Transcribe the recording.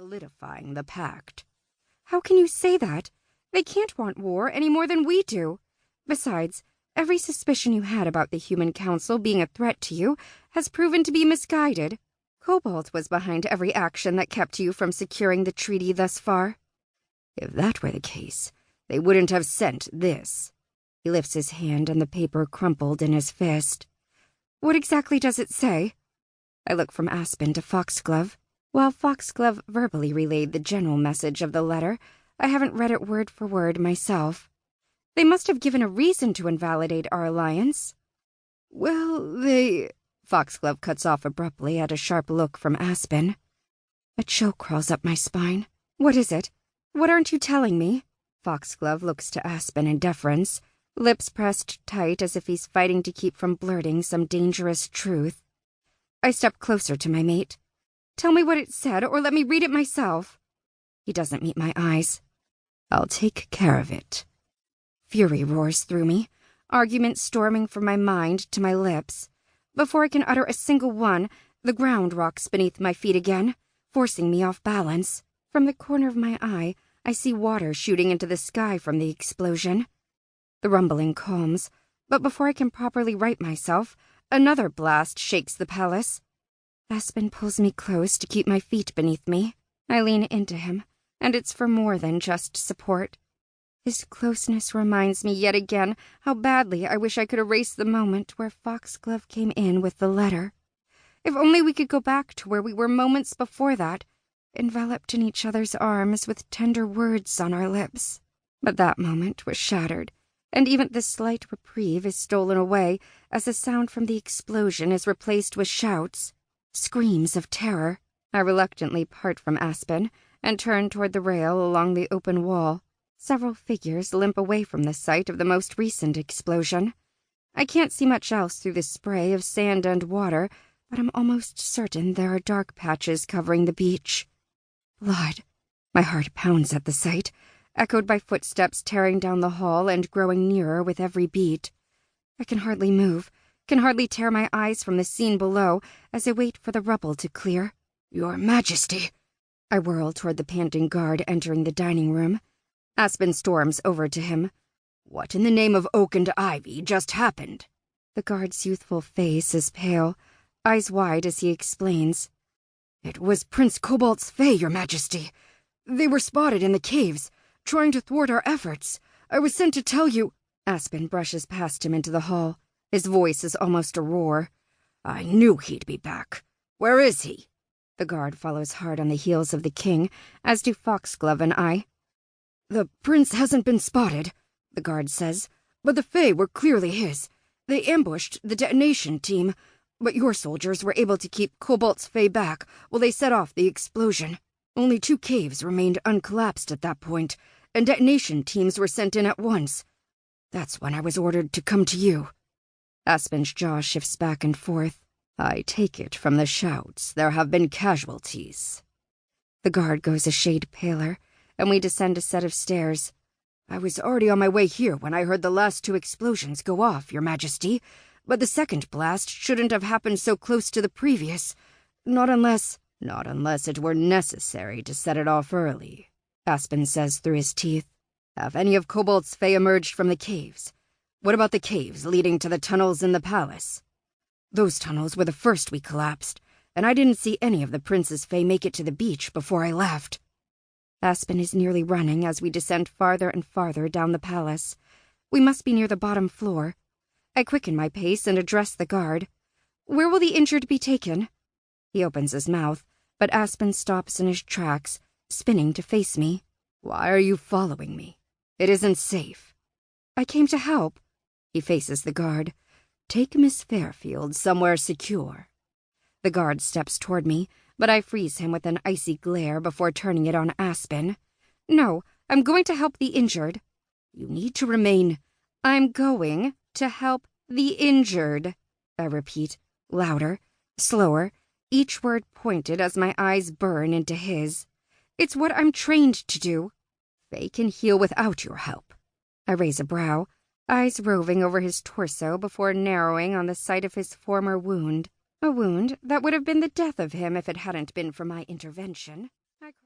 solidifying the pact. How can you say that? They can't want war any more than we do. Besides, every suspicion you had about the Human Council being a threat to you has proven to be misguided. Cobalt was behind every action that kept you from securing the treaty thus far. If that were the case, they wouldn't have sent this. He lifts his hand and the paper crumpled in his fist. What exactly does it say? I look from Aspen to Foxglove. While Foxglove verbally relayed the general message of the letter, I haven't read it word for word myself. They must have given a reason to invalidate our alliance. Well, Foxglove cuts off abruptly at a sharp look from Aspen. A chill crawls up my spine. What is it? What aren't you telling me? Foxglove looks to Aspen in deference, lips pressed tight as if he's fighting to keep from blurting some dangerous truth. I step closer to my mate. Tell me what it said, or let me read it myself. He doesn't meet my eyes. I'll take care of it. Fury roars through me, argument storming from my mind to my lips. Before I can utter a single one, the ground rocks beneath my feet again, forcing me off balance. From the corner of my eye, I see water shooting into the sky from the explosion. The rumbling calms, but before I can properly right myself, another blast shakes the palace. Aspen pulls me close to keep my feet beneath me. I lean into him, and it's for more than just support. His closeness reminds me yet again how badly I wish I could erase the moment where Foxglove came in with the letter. If only we could go back to where we were moments before that, enveloped in each other's arms with tender words on our lips. But that moment was shattered, and even the slight reprieve is stolen away as the sound from the explosion is replaced with shouts, screams of terror. I reluctantly part from Aspen and turn toward the rail along the open wall. Several figures limp away from the site of the most recent explosion. I can't see much else through the spray of sand and water, but I'm almost certain there are dark patches covering the beach. Blood. My heart pounds at the sight, echoed by footsteps tearing down the hall and growing nearer with every beat. I can hardly move, can hardly tear my eyes from the scene below as I wait for the rubble to clear. Your Majesty! I whirl toward the panting guard entering the dining room. Aspen storms over to him. What in the name of oak and ivy just happened? The guard's youthful face is pale, eyes wide as he explains. It was Prince Cobalt's Fae, Your Majesty. They were spotted in the caves, trying to thwart our efforts. I was sent to tell you— Aspen brushes past him into the hall. His voice is almost a roar. I knew he'd be back. Where is he? The guard follows hard on the heels of the king, as do Foxglove and I. The prince hasn't been spotted, the guard says, but the Fae were clearly his. They ambushed the detonation team, but your soldiers were able to keep Cobalt's Fae back while they set off the explosion. Only 2 caves remained uncollapsed at that point, and detonation teams were sent in at once. That's when I was ordered to come to you. Aspen's jaw shifts back and forth. I take it from the shouts there have been casualties. The guard goes a shade paler, and we descend a set of stairs. I was already on my way here when I heard the last 2 explosions go off, Your Majesty, but the second blast shouldn't have happened so close to the previous. Not unless it were necessary to set it off early, Aspen says through his teeth. Have any of Cobalt's Fae emerged from the caves? What about the caves leading to the tunnels in the palace? Those tunnels were the first we collapsed, and I didn't see any of the prince's Fae make it to the beach before I left. Aspen is nearly running as we descend farther and farther down the palace. We must be near the bottom floor. I quicken my pace and address the guard. Where will the injured be taken? He opens his mouth, but Aspen stops in his tracks, spinning to face me. Why are you following me? It isn't safe. I came to help. He faces the guard. Take Miss Fairfield somewhere secure. The guard steps toward me, but I freeze him with an icy glare before turning it on Aspen. No, I'm going to help the injured. You need to remain. I'm going to help the injured. I repeat, louder, slower, each word pointed as my eyes burn into his. It's what I'm trained to do. Faye can heal without your help. I raise a brow, eyes roving over his torso before narrowing on the site of his former wound. A wound that would have been the death of him if it hadn't been for my intervention.